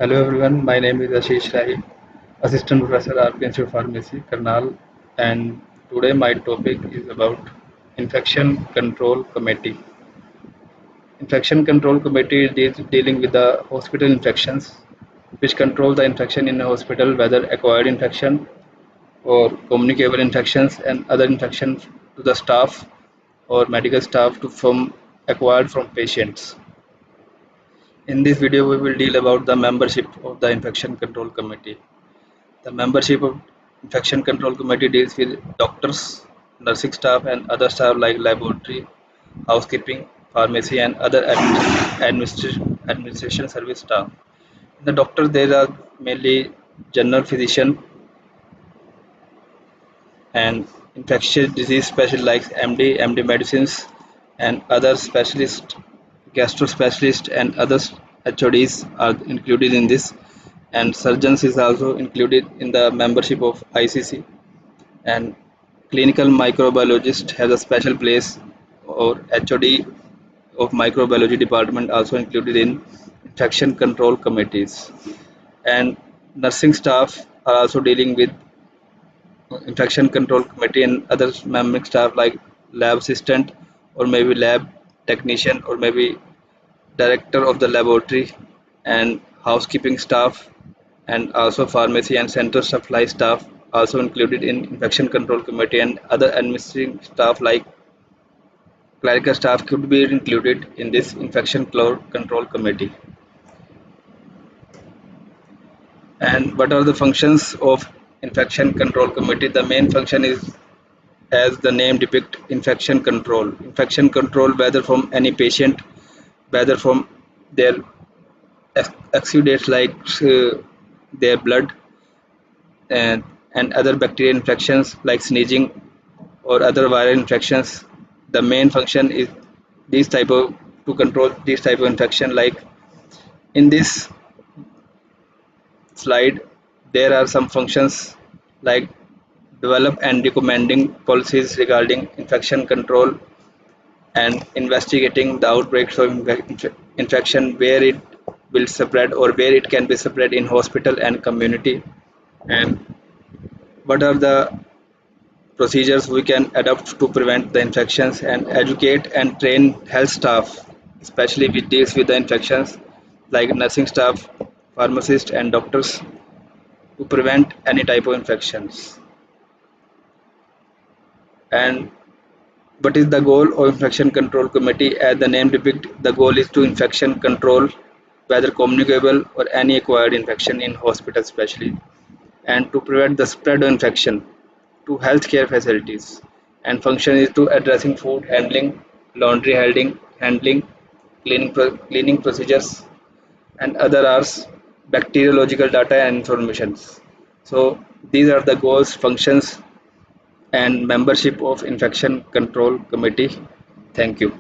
Hello everyone, my name is Ashish Rahi, Assistant Professor RPIIT Pharmacy, Karnal, and today my topic is about Infection Control Committee. Infection Control Committee is dealing with the hospital infections, which control the infection in a hospital, whether acquired infection or communicable infections and other infections to the staff or medical staff to from acquired from patients. In this video, we will deal about the membership of the Infection Control Committee. The membership of Infection Control Committee deals with doctors, nursing staff, and other staff like laboratory, housekeeping, pharmacy, and other administration service staff. The doctors there are mainly general physician and infectious disease specialists like MD medicines, and other specialists, gastro specialists, and other HODs are included in this. And surgeons is also included in the membership of ICC, and clinical microbiologist has a special place, or HOD of microbiology department also included in infection control committees. And nursing staff are also dealing with infection control committee, and other member staff like lab assistant or maybe lab technician or maybe director of the laboratory, and housekeeping staff, and also pharmacy and center supply staff also included in infection control committee, and other administrative staff like clerical staff could be included in this infection control committee. And what are the functions of infection control committee? The main function is, as the name depict, infection control. Infection control whether from any patient, whether from their exudates like their blood, and other bacterial infections like sneezing or other viral infections. The main function is these type of to control this type of infection. Like in this slide, there are some functions like develop and recommending policies regarding infection control, and investigating the outbreaks of infection where it will spread or where it can be spread in hospital and community, and what are the procedures we can adopt to prevent the infections, and educate and train health staff, especially which deals with the infections like nursing staff, pharmacists, and doctors to prevent any type of infections. And what is the goal of infection control committee? As the name depicts, the goal is to infection control, whether communicable or any acquired infection in hospital especially, and to prevent the spread of infection to healthcare facilities. And function is to addressing food handling, laundry handling, cleaning procedures, and other are bacteriological data and informations. So these are the goals, functions, and membership of infection control committee. Thank you.